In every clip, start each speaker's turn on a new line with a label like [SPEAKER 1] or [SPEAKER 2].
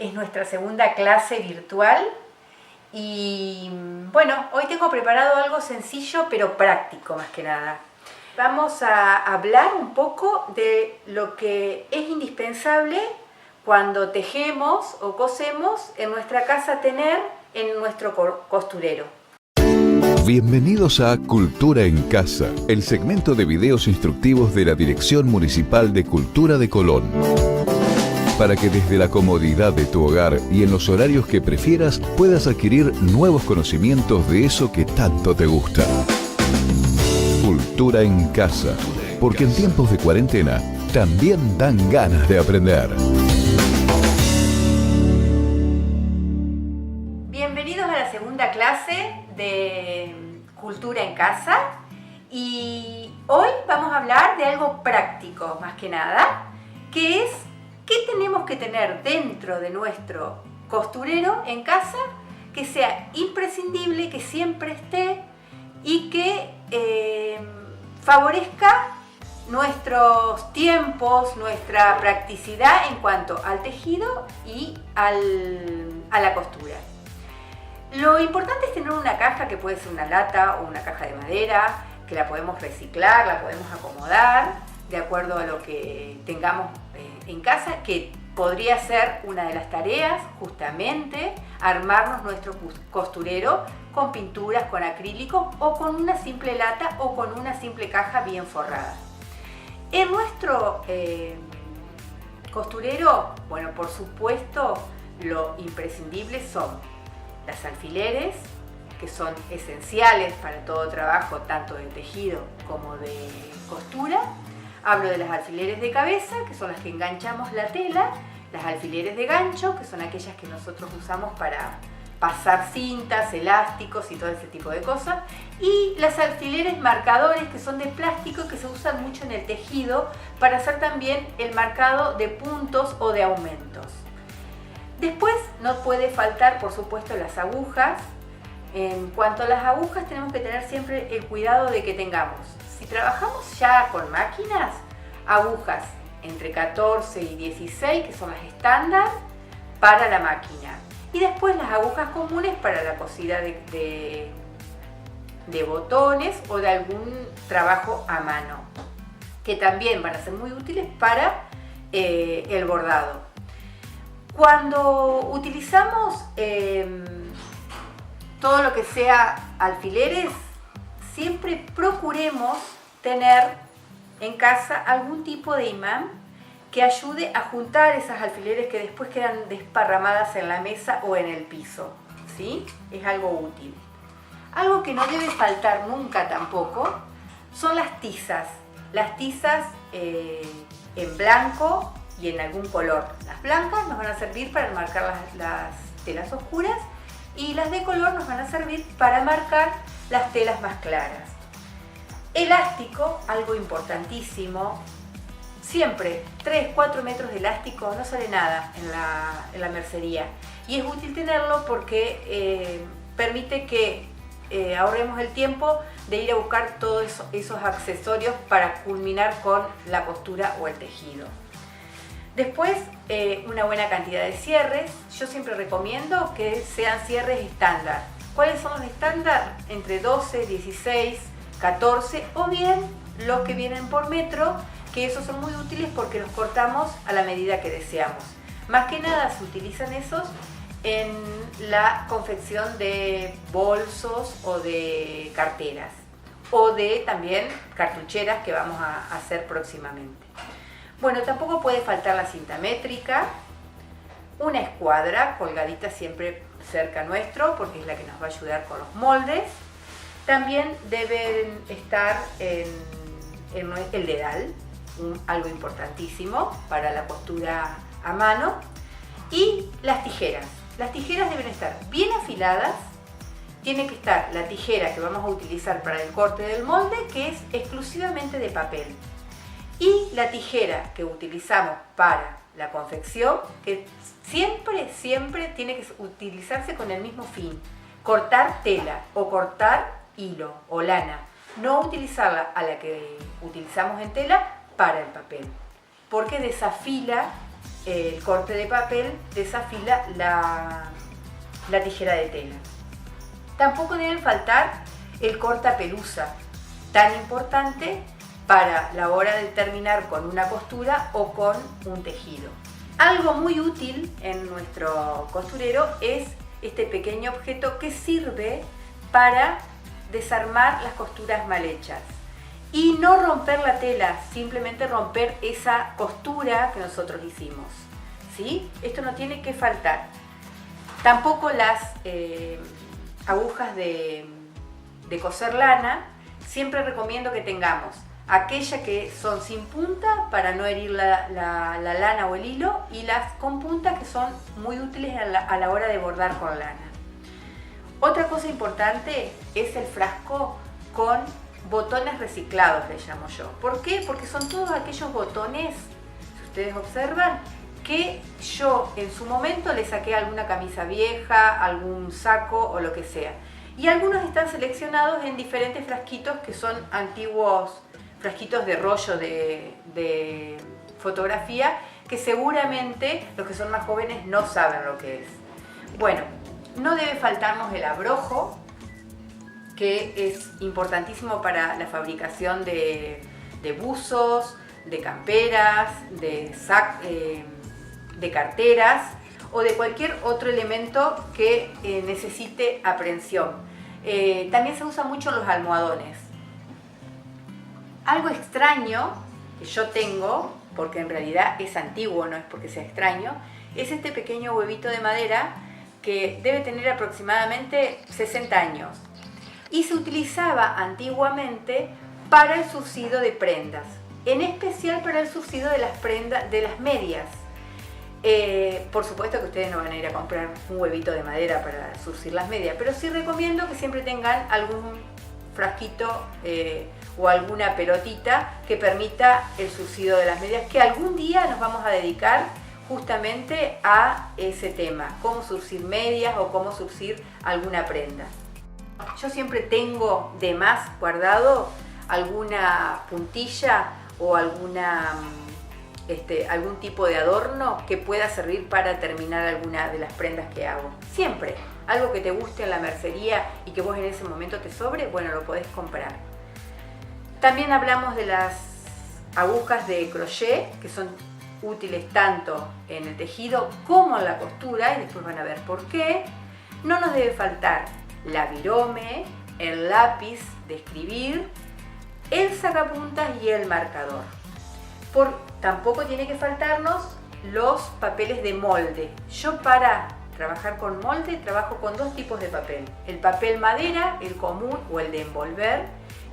[SPEAKER 1] Es nuestra segunda clase virtual y bueno, hoy tengo preparado algo sencillo pero práctico más que nada. Vamos a hablar un poco de lo que es indispensable cuando tejemos o cosemos en nuestra casa tener en nuestro costurero.
[SPEAKER 2] Bienvenidos a Cultura en Casa, el segmento de videos instructivos de la Dirección Municipal de Cultura de Colón. Para que desde la comodidad de tu hogar y en los horarios que prefieras puedas adquirir nuevos conocimientos de eso que tanto te gusta. Cultura en Casa, porque en tiempos de cuarentena también dan ganas de aprender.
[SPEAKER 1] Bienvenidos a la segunda clase de Cultura en Casa y hoy vamos a hablar de algo práctico más que nada, que es qué tenemos que tener dentro de nuestro costurero en casa que sea imprescindible, que siempre esté y que favorezca nuestros tiempos, nuestra practicidad en cuanto al tejido y a la costura. Lo importante es tener una caja que puede ser una lata o una caja de madera, que la podemos reciclar, la podemos acomodar de acuerdo a lo que tengamos en casa, que podría ser una de las tareas justamente armarnos nuestro costurero con pinturas, con acrílico o con una simple lata o con una simple caja bien forrada. En nuestro costurero, bueno, por supuesto, lo imprescindible son las alfileres, que son esenciales para todo trabajo, tanto de tejido como de costura. Hablo de las alfileres de cabeza, que son las que enganchamos la tela, las alfileres de gancho, que son aquellas que nosotros usamos para pasar cintas, elásticos y todo ese tipo de cosas, y las alfileres marcadores, que son de plástico, que se usan mucho en el tejido para hacer también el marcado de puntos o de aumentos. Después no puede faltar, por supuesto, las agujas. En cuanto a las agujas, tenemos que tener siempre el cuidado de que tengamos, si trabajamos ya con máquinas, agujas entre 14 y 16, que son las estándar para la máquina. Y después las agujas comunes para la cosida de botones o de algún trabajo a mano, que también van a ser muy útiles para el bordado. Cuando utilizamos todo lo que sea alfileres, siempre procuremos tener en casa algún tipo de imán que ayude a juntar esas alfileres que después quedan desparramadas en la mesa o en el piso, ¿sí? Es algo útil. Algo que no debe faltar nunca tampoco son las tizas. Las tizas en blanco y en algún color. Las blancas nos van a servir para marcar las telas oscuras y las de color nos van a servir para marcar las telas más claras. Elástico, algo importantísimo. Siempre 3-4 metros de elástico no sale nada en la mercería y es útil tenerlo porque permite que ahorremos el tiempo de ir a buscar todos esos accesorios para culminar con la costura o el tejido. Después, una buena cantidad de cierres. Yo siempre recomiendo que sean cierres estándar. ¿Cuáles son los estándar? Entre 12, 16, 14 o bien los que vienen por metro, que esos son muy útiles porque los cortamos a la medida que deseamos. Más que nada se utilizan esos en la confección de bolsos o de carteras o de también cartucheras que vamos a hacer próximamente. Bueno, tampoco puede faltar la cinta métrica, una escuadra colgadita siempre cerca nuestro porque es la que nos va a ayudar con los moldes. También deben estar en el dedal, algo importantísimo para la costura a mano, y las tijeras. Las tijeras deben estar bien afiladas. Tiene que estar la tijera que vamos a utilizar para el corte del molde, que es exclusivamente de papel, y la tijera que utilizamos para la confección, que siempre tiene que utilizarse con el mismo fin: cortar tela o cortar hilo o lana, no utilizarla a la que utilizamos en tela para el papel, porque desafila el corte de papel desafila la tijera de tela. Tampoco deben faltar el cortapelusa, tan importante para la hora de terminar con una costura o con un tejido. Algo muy útil en nuestro costurero es este pequeño objeto que sirve para desarmar las costuras mal hechas y no romper la tela, simplemente romper esa costura que nosotros hicimos, ¿sí? Esto no tiene que faltar. Tampoco las agujas de coser lana, siempre recomiendo que tengamos aquella que son sin punta para no herir la lana o el hilo, y las con punta, que son muy útiles a la hora de bordar con lana. Otra cosa importante es el frasco con botones reciclados, le llamo yo. ¿Por qué? Porque son todos aquellos botones, si ustedes observan, que yo en su momento le saqué alguna camisa vieja, algún saco o lo que sea. Y algunos están seleccionados en diferentes frasquitos que son antiguos frasquitos de rollo de fotografía, que seguramente los que son más jóvenes no saben lo que es. Bueno, no debe faltarnos el abrojo, que es importantísimo para la fabricación de buzos, de camperas, de carteras o de cualquier otro elemento que necesite aprehensión. También se usan mucho los almohadones. Algo extraño que yo tengo, porque en realidad es antiguo, no es porque sea extraño, es este pequeño huevito de madera que debe tener aproximadamente 60 años y se utilizaba antiguamente para el surcido de prendas, en especial para el surcido de las medias. Por supuesto que ustedes no van a ir a comprar un huevito de madera para surcir las medias, pero sí recomiendo que siempre tengan algún frasquito o alguna pelotita que permita el surcido de las medias, que algún día nos vamos a dedicar justamente a ese tema, cómo surcir medias o cómo surcir alguna prenda. Yo siempre tengo de más guardado alguna puntilla o algún tipo de adorno que pueda servir para terminar alguna de las prendas que hago. Siempre, algo que te guste en la mercería y que vos en ese momento te sobre, bueno, lo podés comprar. También hablamos de las agujas de crochet, que son útiles tanto en el tejido como en la costura, y después van a ver por qué. No nos debe faltar la virome, el lápiz de escribir, el sacapuntas y el marcador. Tampoco tiene que faltarnos los papeles de molde. Yo para trabajar con molde trabajo con dos tipos de papel. El papel madera, el común o el de envolver,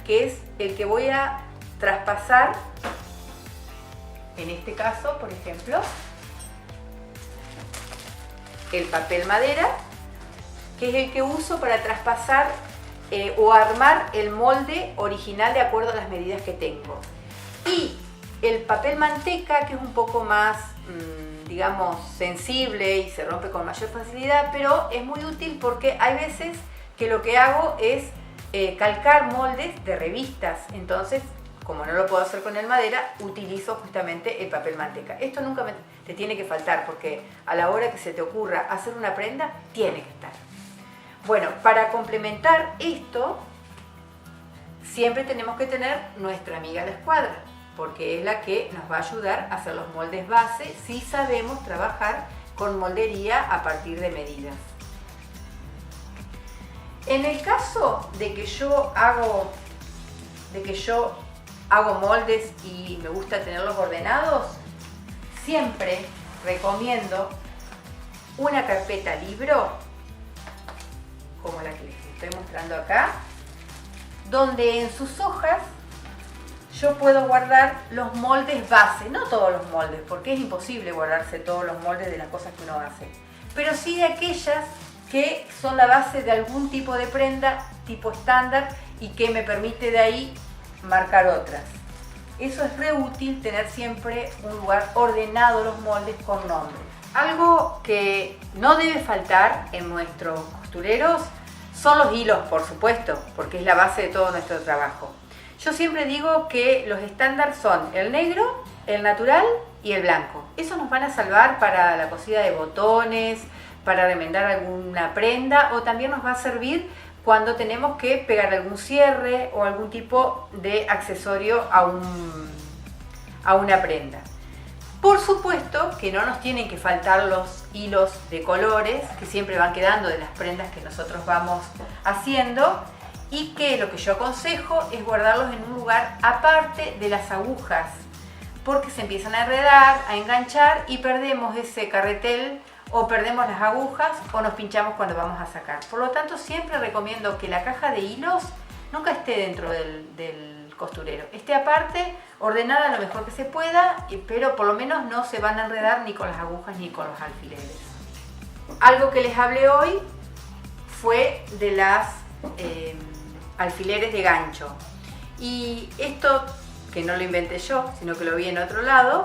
[SPEAKER 1] que es el que voy a traspasar, en este caso, por ejemplo, el papel madera, que es el que uso para traspasar o armar el molde original de acuerdo a las medidas que tengo. Y el papel manteca, que es un poco más, digamos, sensible y se rompe con mayor facilidad, pero es muy útil porque hay veces que lo que hago es calcar moldes de revistas. Entonces, como no lo puedo hacer con el madera, utilizo justamente el papel manteca. Esto nunca te tiene que faltar, porque a la hora que se te ocurra hacer una prenda, tiene que estar. Bueno, para complementar esto, siempre tenemos que tener nuestra amiga la escuadra, porque es la que nos va a ayudar a hacer los moldes base si sabemos trabajar con moldería a partir de medidas. En el caso de que yo hago moldes y me gusta tenerlos ordenados, siempre recomiendo una carpeta libro, como la que les estoy mostrando acá, donde en sus hojas yo puedo guardar los moldes base, no todos los moldes, porque es imposible guardarse todos los moldes de las cosas que uno hace, pero sí de aquellas que son la base de algún tipo de prenda tipo estándar y que me permite de ahí marcar otras. Eso es re útil, tener siempre un lugar ordenado los moldes con nombre. Algo que no debe faltar en nuestros costureros son los hilos, por supuesto, porque es la base de todo nuestro trabajo. Yo siempre digo que los estándares son el negro, el natural y el blanco. Esos nos van a salvar para la cosida de botones, para remendar alguna prenda, o también nos va a servir cuando tenemos que pegar algún cierre o algún tipo de accesorio a una prenda. Por supuesto que no nos tienen que faltar los hilos de colores que siempre van quedando de las prendas que nosotros vamos haciendo, y que lo que yo aconsejo es guardarlos en un lugar aparte de las agujas, porque se empiezan a enredar, a enganchar y perdemos ese carretel, o perdemos las agujas, o nos pinchamos cuando vamos a sacar. Por lo tanto, siempre recomiendo que la caja de hilos nunca esté dentro del costurero, esté aparte, ordenada lo mejor que se pueda, pero por lo menos no se van a enredar ni con las agujas ni con los alfileres. Algo que les hablé hoy fue de las alfileres de gancho, y esto que no lo inventé yo, sino que lo vi en otro lado,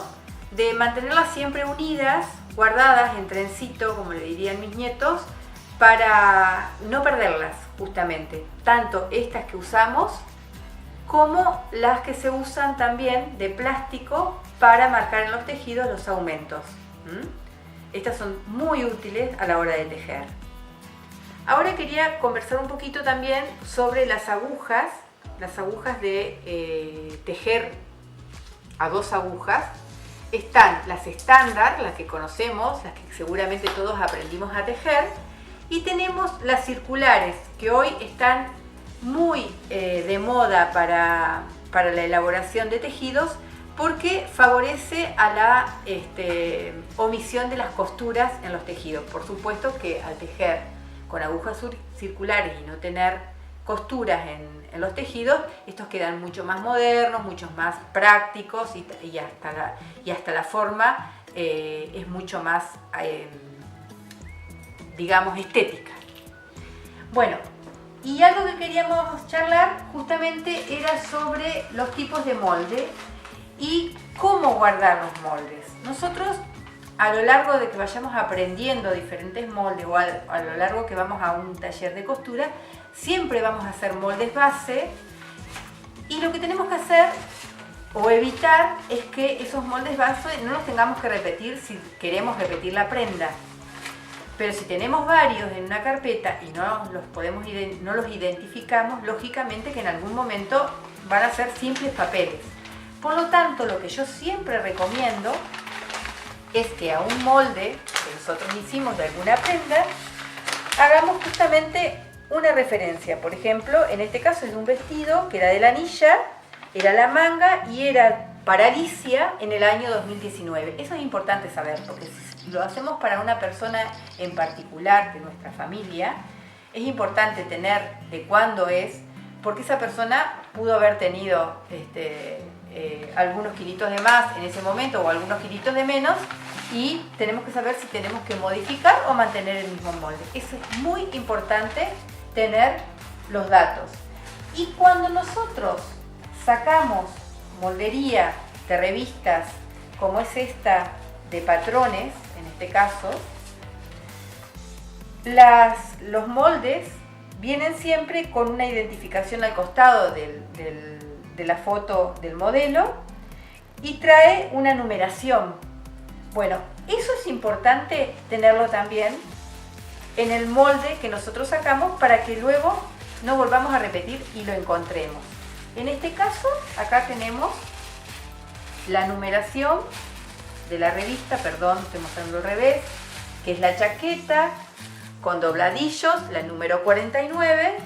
[SPEAKER 1] de mantenerlas siempre unidas, guardadas en trencito, como le dirían mis nietos, para no perderlas, justamente, tanto estas que usamos como las que se usan también de plástico para marcar en los tejidos los aumentos. Estas son muy útiles a la hora de tejer. Ahora quería conversar un poquito también sobre las agujas de tejer a 2 agujas. Están las estándar, las que conocemos, las que seguramente todos aprendimos a tejer, y tenemos las circulares, que hoy están muy de moda para la elaboración de tejidos, porque favorece a la omisión de las costuras en los tejidos. Por supuesto que al tejer con agujas circulares y no tener costuras en los tejidos, estos quedan mucho más modernos, mucho más prácticos, y hasta la forma es mucho más, digamos, estética. Bueno, y algo que queríamos charlar justamente era sobre los tipos de molde y cómo guardar los moldes. Nosotros, a lo largo de que vayamos aprendiendo diferentes moldes, o a lo largo que vamos a un taller de costura, siempre vamos a hacer moldes base, y lo que tenemos que hacer o evitar es que esos moldes base no los tengamos que repetir si queremos repetir la prenda. Pero si tenemos varios en una carpeta y no los identificamos, lógicamente que en algún momento van a ser simples papeles. Por lo tanto, lo que yo siempre recomiendo es que a un molde que nosotros hicimos de alguna prenda, hagamos justamente una referencia. Por ejemplo, en este caso es de un vestido que era de la anilla, era la manga y era para Alicia en el año 2019. Eso es importante saber, porque si lo hacemos para una persona en particular de nuestra familia, es importante tener de cuándo es, porque esa persona pudo haber tenido algunos kilitos de más en ese momento o algunos kilitos de menos, y tenemos que saber si tenemos que modificar o mantener el mismo molde. Eso es muy importante, tener los datos. Y cuando nosotros sacamos moldería de revistas como es esta de patrones, en este caso, los moldes vienen siempre con una identificación al costado de la foto del modelo, y trae una numeración. Bueno, eso es importante tenerlo también en el molde que nosotros sacamos, para que luego no volvamos a repetir y lo encontremos. En este caso, acá tenemos la numeración de la revista, perdón, estoy mostrando al revés, que es la chaqueta con dobladillos, la número 49,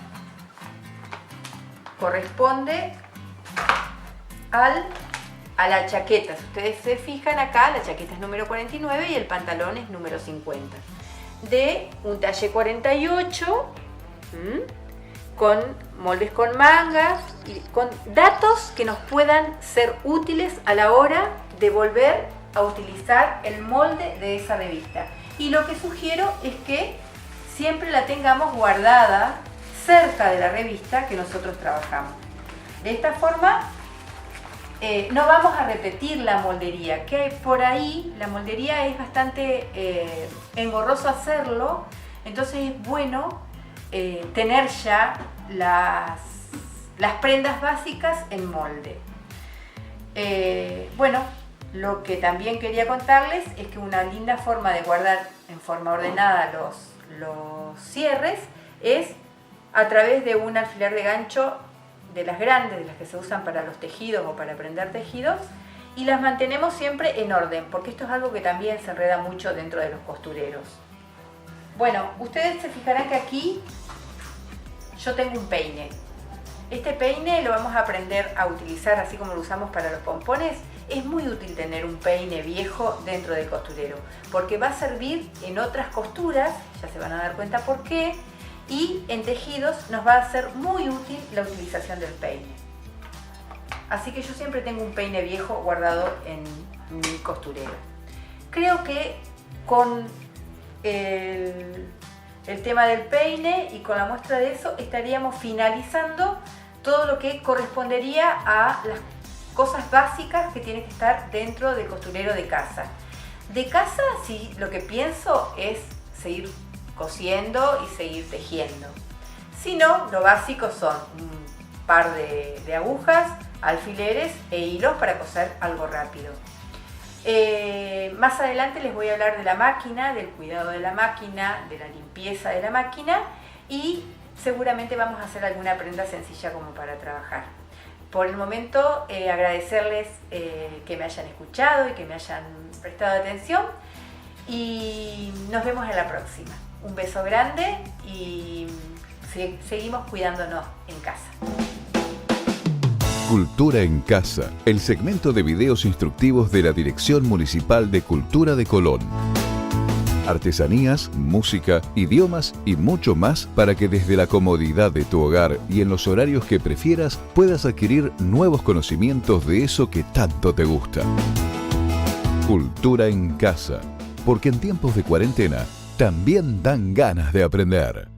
[SPEAKER 1] corresponde a la chaqueta. Si ustedes se fijan acá, la chaqueta es número 49 y el pantalón es número 50. De un talle 48, con moldes con mangas y con datos que nos puedan ser útiles a la hora de volver a utilizar el molde de esa revista. Y lo que sugiero es que siempre la tengamos guardada cerca de la revista que nosotros trabajamos. De esta forma no vamos a repetir la moldería, que por ahí la moldería es bastante engorroso hacerlo, entonces es bueno tener ya las prendas básicas en molde. Bueno, Lo que también quería contarles es que una linda forma de guardar en forma ordenada los cierres es a través de un alfiler de gancho de las grandes, de las que se usan para los tejidos o para prender tejidos, y las mantenemos siempre en orden, porque esto es algo que también se enreda mucho dentro de los costureros. Bueno, ustedes se fijarán que aquí yo tengo un peine. Este peine lo vamos a aprender a utilizar así como lo usamos para los pompones. Es muy útil tener un peine viejo dentro del costurero, porque va a servir en otras costuras, ya se van a dar cuenta por qué, y en tejidos nos va a ser muy útil la utilización del peine. Así que yo siempre tengo un peine viejo guardado en mi costurero. Creo que con el tema del peine y con la muestra de eso estaríamos finalizando todo lo que correspondería a las cosas básicas que tienen que estar dentro del costurero de casa. De casa, sí, lo que pienso es seguir cosiendo y seguir tejiendo. Si no, lo básico son un par de agujas, alfileres e hilos para coser algo rápido. Más adelante les voy a hablar de la máquina, del cuidado de la máquina, de la limpieza de la máquina, y seguramente vamos a hacer alguna prenda sencilla como para trabajar. Por el momento, agradecerles que me hayan escuchado y que me hayan prestado atención, y nos vemos en la próxima. Un beso grande y seguimos cuidándonos en casa.
[SPEAKER 2] Cultura en Casa, el segmento de videos instructivos de la Dirección Municipal de Cultura de Colón. Artesanías, música, idiomas y mucho más para que desde la comodidad de tu hogar y en los horarios que prefieras puedas adquirir nuevos conocimientos de eso que tanto te gusta. Cultura en Casa, porque en tiempos de cuarentena también dan ganas de aprender.